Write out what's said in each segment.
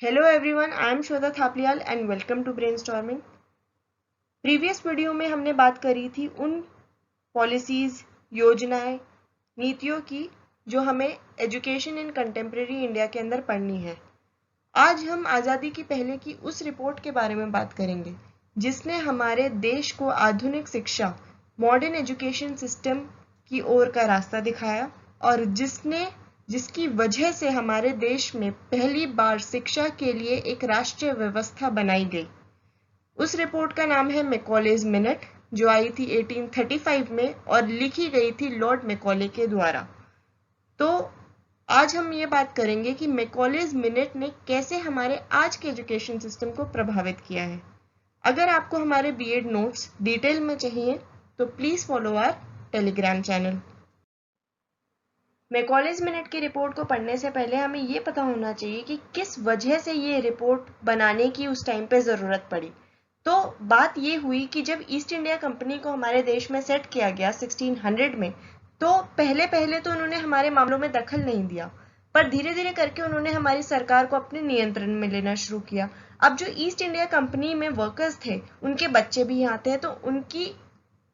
Hello everyone, I am Shweta Thaplial and welcome to Brainstorming। Previous video में हमने बात करी थी उन पॉलिसीज, योजनाएं, नीतियों की जो हमें एजुकेशन इन कंटेम्प्रेरी इंडिया के अंदर पढ़नी है। आज हम आज़ादी की पहले की उस रिपोर्ट के बारे में बात करेंगे जिसने हमारे देश को आधुनिक शिक्षा, मॉडर्न एजुकेशन सिस्टम की ओर का रास्ता दिखाया और जिसकी वजह से हमारे देश में पहली बार शिक्षा के लिए एक राष्ट्रीय व्यवस्था बनाई गई। उस रिपोर्ट का नाम है मैकॉलेज मिनट, जो आई थी 1835 में और लिखी गई थी लॉर्ड मैकॉले के द्वारा। तो आज हम ये बात करेंगे कि मैकॉलेज मिनट ने कैसे हमारे आज के एजुकेशन सिस्टम को प्रभावित किया है। अगर आपको हमारे बीएड नोट्स डिटेल में चाहिए तो please follow our Telegram channel. Macaulay's minute की रिपोर्ट को पढ़ने से पहले हमें ये पता होना चाहिए कि किस वजह से ये रिपोर्ट बनाने की उस टाइम पे ज़रूरत पड़ी। तो बात ये हुई कि जब ईस्ट इंडिया कंपनी को हमारे देश में सेट किया गया 1600 में, तो पहले पहले तो उन्होंने हमारे मामलों में दखल नहीं दिया, पर धीरे धीरे करके उन्होंने हमारी सरकार को अपने नियंत्रण में लेना शुरू किया। अब जो ईस्ट इंडिया कंपनी में वर्कर्स थे, उनके बच्चे भी यहाँ थे, तो उनकी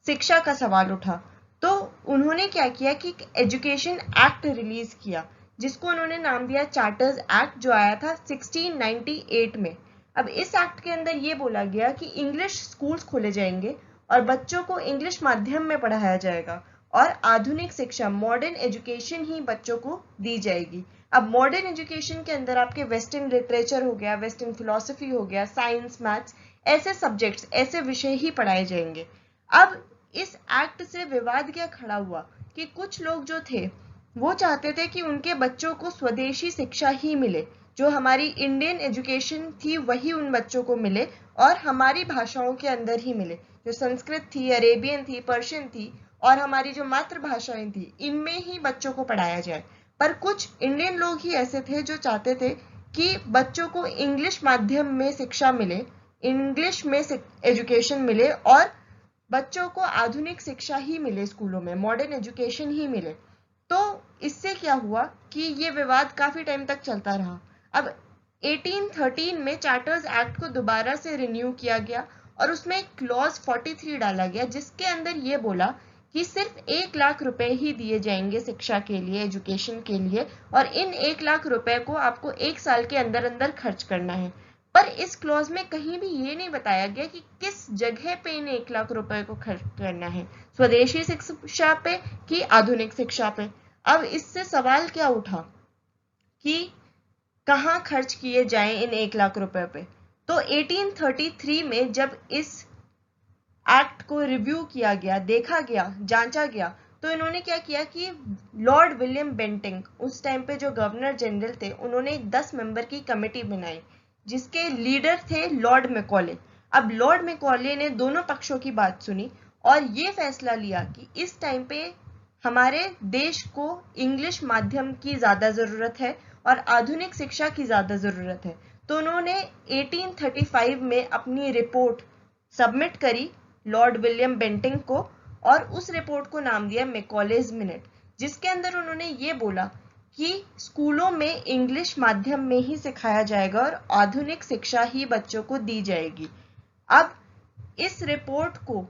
शिक्षा का सवाल उठा। तो उन्होंने क्या किया कि एक एजुकेशन एक्ट रिलीज किया जिसको उन्होंने नाम दिया चार्टर्स एक्ट, जो आया था 1698 में। अब इस एक्ट के अंदर ये बोला गया कि इंग्लिश स्कूल्स खोले जाएंगे और बच्चों को इंग्लिश माध्यम में पढ़ाया जाएगा और आधुनिक शिक्षा, मॉडर्न एजुकेशन ही बच्चों को दी जाएगी। अब मॉडर्न एजुकेशन के अंदर आपके वेस्टर्न लिटरेचर हो गया, वेस्टर्न फिलोसफी हो गया, साइंस, मैथ्स, ऐसे सब्जेक्ट्स, ऐसे विषय ही पढ़ाए जाएंगे। अब इस एक्ट से विवाद क्या खड़ा हुआ कि कुछ लोग जो थे वो चाहते थे कि उनके बच्चों को स्वदेशी शिक्षा ही मिले, जो हमारी इंडियन एजुकेशन थी वही उन बच्चों को मिले और हमारी भाषाओं के अंदर ही मिले, जो संस्कृत थी, अरेबियन थी, पर्शियन थी और हमारी जो मातृभाषाएं थी, इनमें ही बच्चों को पढ़ाया जाए। पर कुछ इंडियन लोग ही ऐसे थे जो चाहते थे कि बच्चों को इंग्लिश माध्यम में शिक्षा मिले, इंग्लिश में एजुकेशन मिले और बच्चों को आधुनिक शिक्षा ही मिले, स्कूलों में मॉडर्न एजुकेशन ही मिले। तो इससे क्या हुआ कि ये विवाद काफी टाइम तक चलता रहा। अब 1813 में चार्टर्स एक्ट को दोबारा से रिन्यू किया गया और उसमें क्लॉज 43 डाला गया जिसके अंदर ये बोला कि सिर्फ 1 लाख रुपए ही दिए जाएंगे शिक्षा के लिए, एजुकेशन के लिए, और इन 1 लाख रुपए को आपको 1 साल के अंदर अंदर खर्च करना है। पर इस क्लॉज में कहीं भी ये नहीं बताया गया कि किस जगह पे इन 1 लाख रुपए को खर्च करना है, स्वदेशी शिक्षा पे कि आधुनिक शिक्षा पे। अब इससे सवाल क्या उठा कि कहाँ खर्च किए जाएं इन 1 लाख रुपए पे। तो 1833 में जब इस एक्ट को रिव्यू किया गया, देखा गया, जांचा गया, तो इन्होंने क्या किया कि लॉर्ड विलियम बेंटिंग, उस टाइम पे जो गवर्नर जनरल थे, उन्होंने एक 10 मेंबर की कमेटी बनाई जिसके लीडर थे लॉर्ड मैकॉले। अब लॉर्ड मैकॉले ने दोनों पक्षों की बात सुनी और ये फैसला लिया कि इस टाइम पे हमारे देश को इंग्लिश माध्यम की ज्यादा जरूरत है और आधुनिक शिक्षा की ज्यादा जरूरत है। तो उन्होंने 1835 में अपनी रिपोर्ट सबमिट करी लॉर्ड विलियम बेंटिंग को और उस रिपोर्ट को नाम दिया मैकॉलेज मिनट, जिसके अंदर उन्होंने ये बोला कि स्कूलों में इंग्लिश माध्यम में ही सिखाया जाएगा और आधुनिक शिक्षा ही बच्चों को दी जाएगी। अब इस रिपोर्ट को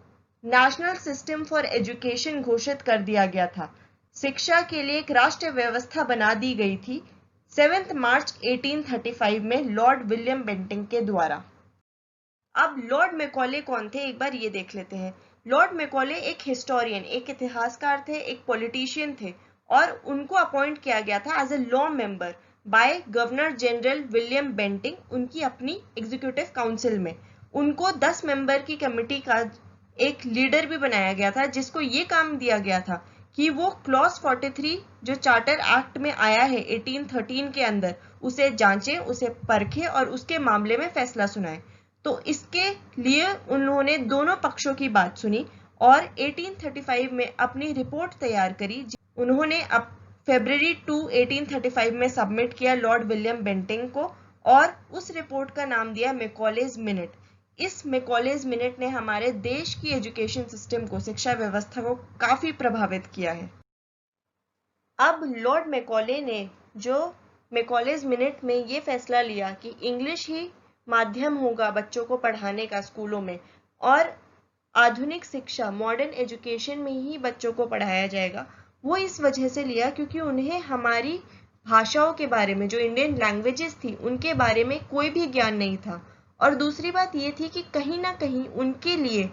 नेशनल सिस्टम फॉर एजुकेशन घोषित कर दिया गया था। शिक्षा के लिए एक राष्ट्रीय व्यवस्था बना दी गई थी 7 मार्च 1835 में लॉर्ड विलियम बेंटिंग के द्वारा। अब लॉर्ड मैकॉले कौन थे, एक बार ये देख लेते हैं। लॉर्ड मैकॉले एक हिस्टोरियन, एक इतिहासकार थे, एक पॉलिटिशियन थे और उनको अपॉइंट किया गया था as a law member by governor general William Bentinck उनकी अपनी एग्जीक्यूटिव काउंसिल में। उनको 10 मेंबर की कमेटी का एक लीडर भी बनाया गया था जिसको ये काम दिया गया था कि वो क्लॉज 43 जो चार्टर एक्ट में आया है 1813 के अंदर, उसे जांचे, उसे परखे और उसके मामले में फैसला सुनाए। तो इसके लिए उन्होंने दोनों पक्षों की बात सुनी और 1835 में अपनी रिपोर्ट तैयार करी। उन्होंने अब फरवरी 2 1835 में सबमिट किया लॉर्ड विलियम बेंटिंग को और उस रिपोर्ट का नाम दिया मैकॉलेज मिनट। इस मैकॉलेज मिनट ने हमारे देश की एजुकेशन सिस्टम को, शिक्षा व्यवस्था को काफी प्रभावित किया है। अब लॉर्ड मैकॉले ने जो मैकॉलेज मिनट में ये फैसला लिया कि इंग्लिश ही माध्यम होगा बच्चों को पढ़ाने का स्कूलों में, और आधुनिक शिक्षा मॉडर्न एजुकेशन में ही बच्चों को पढ़ाया जाएगा, वो इस वजह से लिया क्योंकि उन्हें हमारी भाषाओं के बारे में, जो इंडियन लैंग्वेजेस थी उनके बारे में कोई भी ज्ञान नहीं था। और दूसरी बात ये थी कि कहीं ना कहीं उनके लिए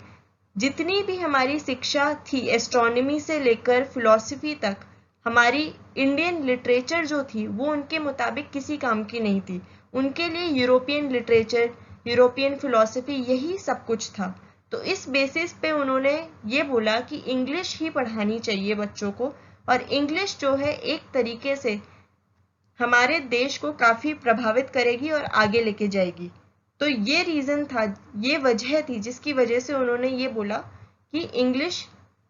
जितनी भी हमारी शिक्षा थी, एस्ट्रोनॉमी से लेकर फिलॉसफी तक, हमारी इंडियन लिटरेचर जो थी वो उनके मुताबिक किसी काम की नहीं थी। उनके लिए यूरोपियन लिटरेचर, यूरोपियन फिलॉसफी यही सब कुछ था। तो इस बेसिस पे उन्होंने ये बोला कि इंग्लिश ही पढ़ानी चाहिए बच्चों को, और इंग्लिश जो है एक तरीके से हमारे देश को काफी प्रभावित करेगी और आगे लेके जाएगी। तो ये रीजन था, ये वजह थी जिसकी वजह से उन्होंने ये बोला कि इंग्लिश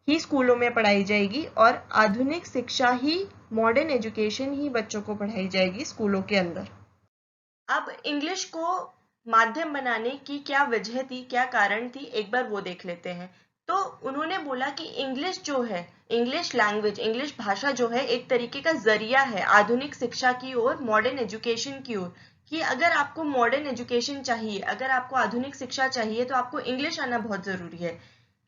ही स्कूलों में पढ़ाई जाएगी और आधुनिक शिक्षा ही, मॉडर्न एजुकेशन ही बच्चों को पढ़ाई जाएगी स्कूलों के अंदर। अब इंग्लिश को माध्यम बनाने की क्या वजह थी, क्या कारण थी, एक बार वो देख लेते हैं। तो उन्होंने बोला कि इंग्लिश जो है, इंग्लिश लैंग्वेज, इंग्लिश भाषा जो है एक तरीके का जरिया है आधुनिक शिक्षा की ओर, मॉडर्न एजुकेशन की ओर, कि अगर आपको मॉडर्न एजुकेशन चाहिए, अगर आपको आधुनिक शिक्षा चाहिए तो आपको इंग्लिश आना बहुत जरूरी है।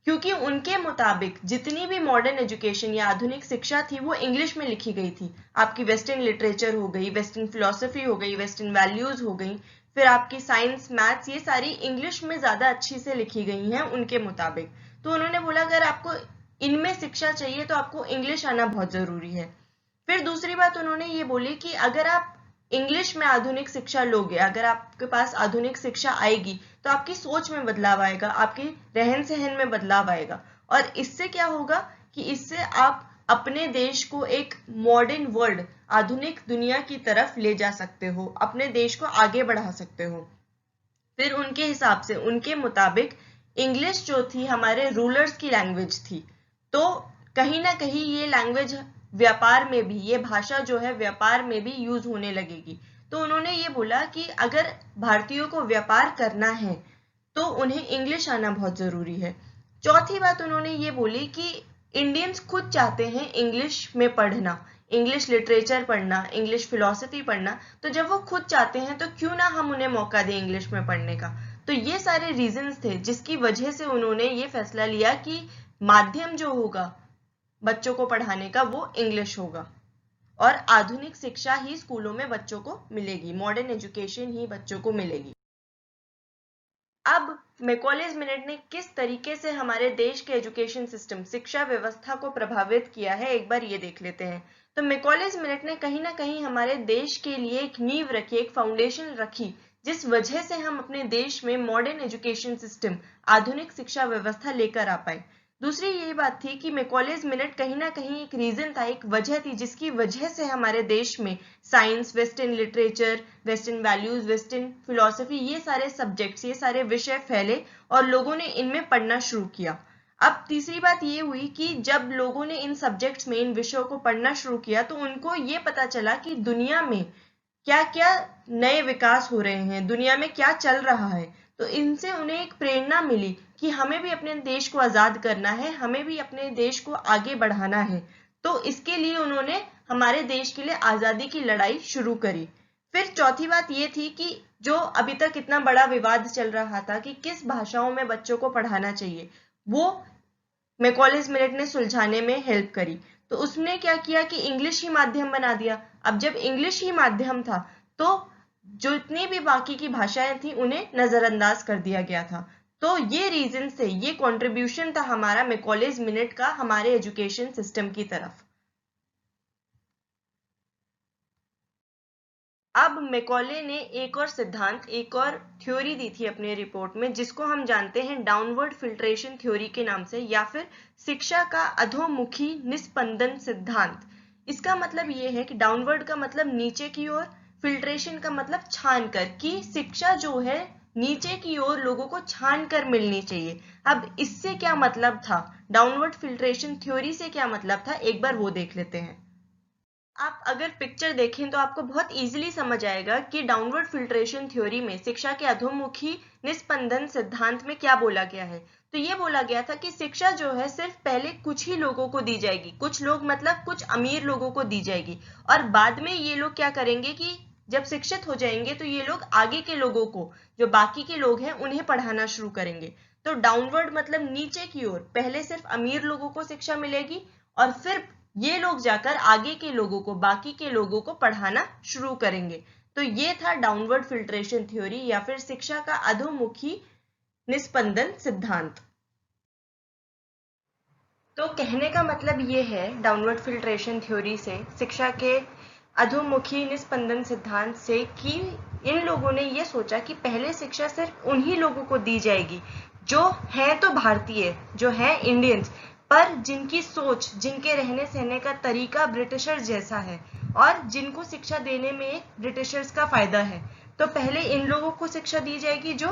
क्योंकि उनके मुताबिक जितनी भी मॉडर्न एजुकेशन या आधुनिक शिक्षा थी वो इंग्लिश में लिखी गई थी। आपकी वेस्टर्न लिटरेचर हो गई, वेस्टर्न फिलोसफी हो गई, वेस्टर्न वैल्यूज हो गई, फिर आपकी साइंस, मैथ्स, ये सारी इंग्लिश में ज्यादा अच्छी से लिखी गई हैं उनके मुताबिक। तो उन्होंने बोला अगर आपको इनमें शिक्षा चाहिए तो आपको इंग्लिश आना बहुत जरूरी है। फिर दूसरी बात उन्होंने ये बोली कि अगर आप इंग्लिश में आधुनिक शिक्षा लोगे, अगर आपके पास आधुनिक शिक्षा आएगी तो आपकी सोच में बदलाव आएगा, आपके रहन सहन में बदलाव आएगा, और इससे क्या होगा कि इससे आप अपने देश को एक मॉडर्न वर्ल्ड, आधुनिक दुनिया की तरफ ले जा सकते हो, अपने देश को आगे बढ़ा सकते हो। फिर उनके हिसाब से, उनके मुताबिक इंग्लिश जो थी हमारे रूलर्स की लैंग्वेज थी, तो कहीं ना कहीं ये लैंग्वेज व्यापार में भी, ये भाषा जो है व्यापार में भी यूज होने लगेगी। तो उन्होंने ये बोला कि अगर भारतीयों को व्यापार करना है तो उन्हें इंग्लिश आना बहुत जरूरी है। चौथी बात उन्होंने ये बोली कि इंडियंस खुद चाहते हैं इंग्लिश में पढ़ना, इंग्लिश लिटरेचर पढ़ना, इंग्लिश फिलॉसफी पढ़ना, तो जब वो खुद चाहते हैं तो क्यों ना हम उन्हें मौका दें इंग्लिश में पढ़ने का। तो ये सारे रीजंस थे जिसकी वजह से उन्होंने ये फैसला लिया कि माध्यम जो होगा बच्चों को पढ़ाने का वो इंग्लिश होगा, और आधुनिक शिक्षा ही स्कूलों में बच्चों को मिलेगी, मॉडर्न एजुकेशन ही बच्चों को मिलेगी। अब मैकॉलेज मिनट ने किस तरीके से हमारे देश के एजुकेशन सिस्टम, शिक्षा व्यवस्था को प्रभावित किया है, एक बार ये देख लेते हैं। तो मैकॉलेज मिनट ने कहीं ना कहीं हमारे देश के लिए एक नींव रखी, एक फाउंडेशन रखी, जिस वजह से हम अपने देश में मॉडर्न एजुकेशन सिस्टम, आधुनिक शिक्षा व्यवस्था लेकर आ पाए। दूसरी यही बात थी कि मैकॉलेज मिनट कहीं ना कहीं एक रीजन था, एक वजह थी जिसकी वजह से हमारे देश में science, western literature, western values, western philosophy, ये सारे सब्जेक्ट्स, ये सारे विषय फैले और लोगों ने इनमें पढ़ना शुरू किया। अब तीसरी बात ये हुई कि जब लोगों ने इन सब्जेक्ट्स में, इन विषयों को पढ़ना शुरू किया तो उनको ये पता चला कि दुनिया में क्या क्या नए विकास हो रहे हैं, दुनिया में क्या चल रहा है। तो इनसे उन्हें एक प्रेरणा मिली कि हमें भी अपने देश को आजाद करना है, हमें भी अपने देश को आगे बढ़ाना है। तो इसके लिए उन्होंने हमारे देश के लिए आजादी की लड़ाई शुरू करी। फिर चौथी बात ये थी कि जो अभी तक इतना बड़ा विवाद चल रहा था कि किस भाषाओं में बच्चों को पढ़ाना चाहिए, वो मैकॉलेज मिनट ने सुलझाने में हेल्प करी। तो उसने क्या किया कि इंग्लिश ही माध्यम बना दिया। अब जब इंग्लिश ही माध्यम था तो जो इतनी भी बाकी की भाषाएं थी उन्हें नजरअंदाज कर दिया गया था। तो ये रीजन से, ये कंट्रीब्यूशन था हमारा मैकॉलेज मिनट का हमारे एजुकेशन सिस्टम की तरफ। अब मैकॉले ने एक और सिद्धांत, एक और थ्योरी दी थी अपने रिपोर्ट में, जिसको हम जानते हैं डाउनवर्ड फिल्ट्रेशन थ्योरी के नाम से, या फिर शिक्षा का अधोमुखी निस्पंदन सिद्धांत। इसका मतलब ये है कि डाउनवर्ड का मतलब नीचे की ओर, फिल्ट्रेशन का मतलब छान कर, कि शिक्षा जो है नीचे की ओर लोगों को छान कर मिलनी चाहिए। अब इससे क्या मतलब था, डाउनवर्ड फिल्ट्रेशन थ्योरी से क्या मतलब था, एक बार वो देख लेते हैं। आप अगर पिक्चर देखें तो आपको बहुत इजीली समझ आएगा कि डाउनवर्ड फिल्ट्रेशन थ्योरी में शिक्षा के अधोमुखी निस्पंदन सिद्धांत में क्या बोला गया है। तो ये बोला गया था कि शिक्षा जो है सिर्फ पहले कुछ ही लोगों को दी जाएगी, कुछ लोग मतलब कुछ अमीर लोगों को दी जाएगी, और बाद में ये लोग क्या करेंगे कि जब शिक्षित हो जाएंगे तो ये लोग आगे के लोगों को, जो बाकी के लोग हैं, उन्हें पढ़ाना शुरू करेंगे। तो डाउनवर्ड मतलब नीचे की ओर, पहले सिर्फ अमीर लोगों को शिक्षा मिलेगी और फिर ये लोग जाकर आगे के लोगों को, बाकी के लोगों को पढ़ाना शुरू करेंगे। तो ये था डाउनवर्ड फिल्ट्रेशन थ्योरी या फिर शिक्षा का अधोमुखी निस्पंदन सिद्धांत। तो कहने का मतलब ये है डाउनवर्ड फिल्ट्रेशन थ्योरी से, शिक्षा के अधोमुखी निस्पंदन सिद्धांत से, कि इन लोगों ने ये सोचा कि पहले शिक्षा सिर्फ उन्हीं लोगों को दी जाएगी जो हैं तो भारतीय, जो हैं इंडियंस, पर जिनकी सोच, जिनके रहने सहने का तरीका ब्रिटिशर्स जैसा है और जिनको शिक्षा देने में ब्रिटिशर्स का फायदा है। तो पहले इन लोगों को शिक्षा दी जाएगी जो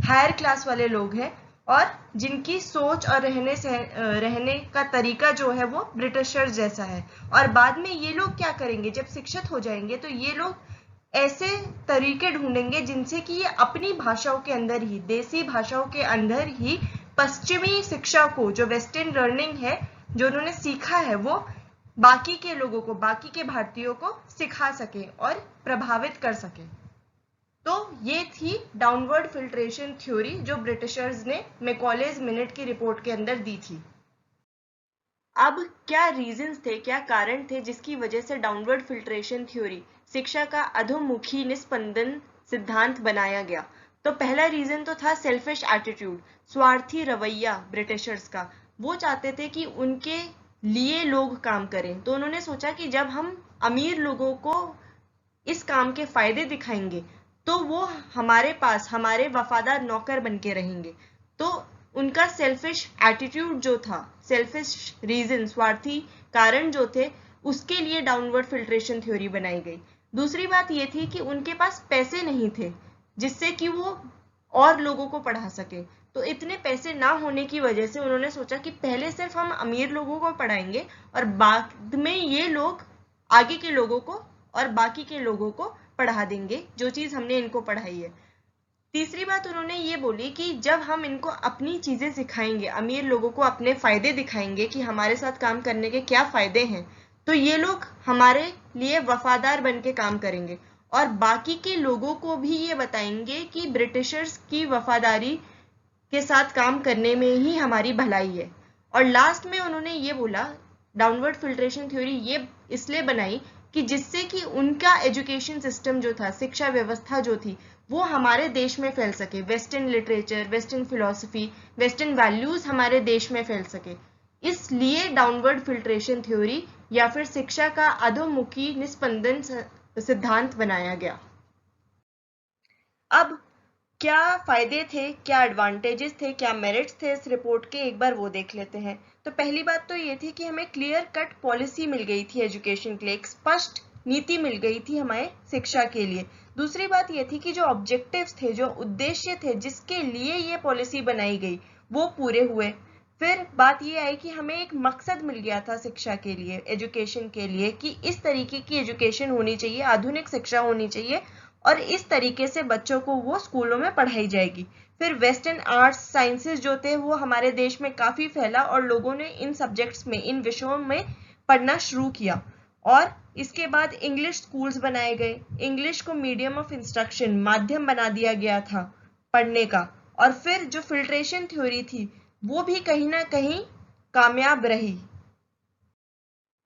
हायर क्लास वाले लोग हैं और जिनकी सोच और रहने का तरीका जो है वो ब्रिटिशर्स जैसा है। और बाद में ये लोग क्या करेंगे, जब शिक्षित हो जाएंगे तो ये लोग ऐसे तरीके ढूंढेंगे जिनसे कि ये अपनी भाषाओं के अंदर ही, देसी भाषाओं के अंदर ही पश्चिमी शिक्षा को, जो वेस्टर्न लर्निंग है, जो उन्होंने सीखा है, वो बाकी के लोगों को, बाकी के भारतीयों को सिखा सके और प्रभावित कर सके। तो ये थी डाउनवर्ड फिल्ट्रेशन थ्योरी जो ब्रिटिशर्स ने मैकॉलेज मिनट की रिपोर्ट के अंदर दी थी। अब क्या रीजंस थे, क्या कारण थे जिसकी वजह से डाउनवर्ड फिल्ट्रेशन थ्योरी, शिक्षा का अधोमुखी निस्पंदन सिद्धांत बनाया गया? तो पहला रीजन तो था सेल्फिश एटीट्यूड, स्वार्थी रवैया ब्रिटिशर्स का। वो चाहते थे कि उनके लिए लोग काम करें। तो उन्होंने सोचा कि जब हम अमीर लोगों को इस काम के फायदे दिखाएंगे तो वो हमारे पास हमारे वफादार नौकर बन के रहेंगे। तो उनका सेल्फिश एटीट्यूड जो था, सेल्फिश रीजन, स्वार्थी कारण जो थे, उसके लिए डाउनवर्ड फिल्ट्रेशन थ्योरी बनाई गई। दूसरी बात ये थी कि उनके पास पैसे नहीं थे जिससे कि वो और लोगों को पढ़ा सके। तो इतने पैसे ना होने की वजह से उन्होंने सोचा कि पहले सिर्फ हम अमीर लोगों को पढ़ाएंगे और बाद में ये लोग आगे के लोगों को और बाकी के लोगों को पढ़ा देंगे जो चीज हमने इनको पढ़ाई है। तीसरी बात उन्होंने ये बोली कि जब हम इनको अपनी चीजें सिखाएंगे, अमीर लोगों को अपने फायदे दिखाएंगे कि हमारे साथ काम करने के क्या फायदे हैं, तो ये लोग हमारे लिए वफादार बन के काम करेंगे और बाकी के लोगों को भी ये बताएंगे कि ब्रिटिशर्स की वफादारी के साथ काम करने में ही हमारी भलाई है। और लास्ट में उन्होंने ये बोला, डाउनवर्ड फिल्ट्रेशन थ्योरी ये इसलिए बनाई कि जिससे कि उनका एजुकेशन सिस्टम जो था, शिक्षा व्यवस्था जो थी, वो हमारे देश में फैल सके, western literature, western philosophy, western values हमारे देश में फैल सके। इसलिए डाउनवर्ड फिल्ट्रेशन थ्योरी या फिर शिक्षा का अधोमुखी निस्पंदन सिद्धांत बनाया गया। अब क्या फायदे थे, क्या एडवांटेजेस थे, क्या मेरिट्स थे इस रिपोर्ट के, एक बार वो देख लेते हैं। तो पहली बात तो ये थी कि हमें क्लियर कट पॉलिसी मिल गई थी एजुकेशन के लिए, एक स्पष्ट नीति मिल गई थी हमें शिक्षा के लिए। दूसरी बात ये थी कि जो ऑब्जेक्टिव्स थे, जो उद्देश्य थे जिसके लिए ये पॉलिसी बनाई गई, वो पूरे हुए। फिर बात ये आई कि हमें एक मकसद मिल गया था शिक्षा के लिए, एजुकेशन के लिए, कि इस तरीके की एजुकेशन होनी चाहिए, आधुनिक शिक्षा होनी चाहिए और इस तरीके से बच्चों को वो स्कूलों में पढ़ाई जाएगी। फिर वेस्टर्न आर्ट्स साइंसेस जो थे वो हमारे देश में काफी फैला और लोगों ने इन सब्जेक्ट्स में, इन विषयों में पढ़ना शुरू किया। और इसके बाद इंग्लिश स्कूल्स बनाए गए, इंग्लिश को मीडियम ऑफ इंस्ट्रक्शन, माध्यम बना दिया गया था पढ़ने का। और फिर जो फिल्ट्रेशन थ्योरी थी वो भी कहीं ना कहीं कामयाब रही,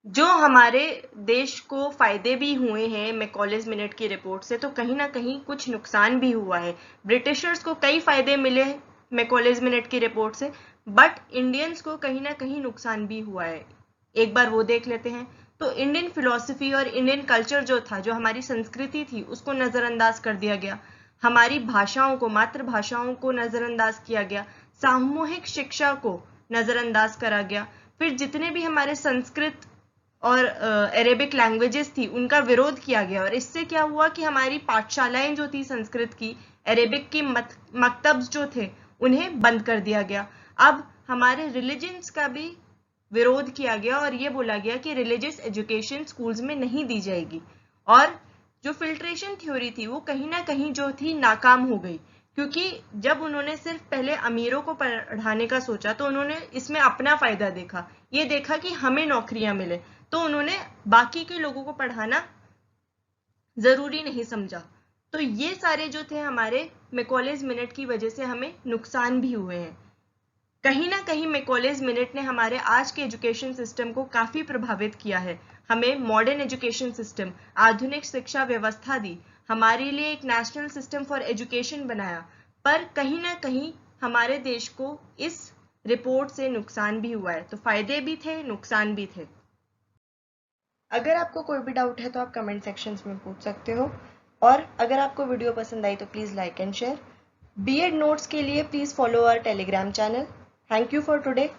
जो हमारे देश को फायदे भी हुए हैं मैकॉलेज मिनट की रिपोर्ट से, तो कहीं ना कहीं कुछ नुकसान भी हुआ है। ब्रिटिशर्स को कई फायदे मिले मैकॉलेज मिनट की रिपोर्ट से, बट इंडियंस को कहीं ना कहीं नुकसान भी हुआ है। एक बार वो देख लेते हैं। तो इंडियन फिलॉसफी और इंडियन कल्चर जो था, जो हमारी संस्कृति थी, उसको नजरअंदाज कर दिया गया। हमारी भाषाओं को, मातृभाषाओं को नजरअंदाज किया गया। सामूहिक शिक्षा को नजरअंदाज करा गया। फिर जितने भी हमारे संस्कृत और अरेबिक लैंग्वेजेस थी उनका विरोध किया गया। और इससे क्या हुआ कि हमारी पाठशालाएं जो थी संस्कृत की, अरेबिक की मकतब्स जो थे, उन्हें बंद कर दिया गया। अब हमारे रिलीजन्स का भी विरोध किया गया और ये बोला गया कि रिलीजियस एजुकेशन स्कूल्स में नहीं दी जाएगी। और जो फिल्ट्रेशन थ्योरी थी वो कहीं ना कहीं जो थी नाकाम हो गई, क्योंकि जब उन्होंने सिर्फ पहले अमीरों को पढ़ाने का सोचा तो उन्होंने इसमें अपना फायदा देखा, ये देखा कि हमें नौकरियां मिले, तो उन्होंने बाकी के लोगों को पढ़ाना जरूरी नहीं समझा। तो ये सारे जो थे हमारे मैकॉलेज मिनट की वजह से हमें नुकसान भी हुए हैं। कहीं ना कहीं मैकॉलेज मिनट ने हमारे आज के एजुकेशन सिस्टम को काफी प्रभावित किया है, हमें मॉडर्न एजुकेशन सिस्टम, आधुनिक शिक्षा व्यवस्था दी, हमारे लिए एक नेशनल सिस्टम फॉर एजुकेशन बनाया, पर कहीं ना कहीं हमारे देश को इस रिपोर्ट से नुकसान भी हुआ है। तो फायदे भी थे, नुकसान भी थे। अगर आपको कोई भी डाउट है तो आप कमेंट सेक्शंस में पूछ सकते हो, और अगर आपको वीडियो पसंद आई तो please like and share. BEd notes के लिए please follow our Telegram channel. Thank you for today.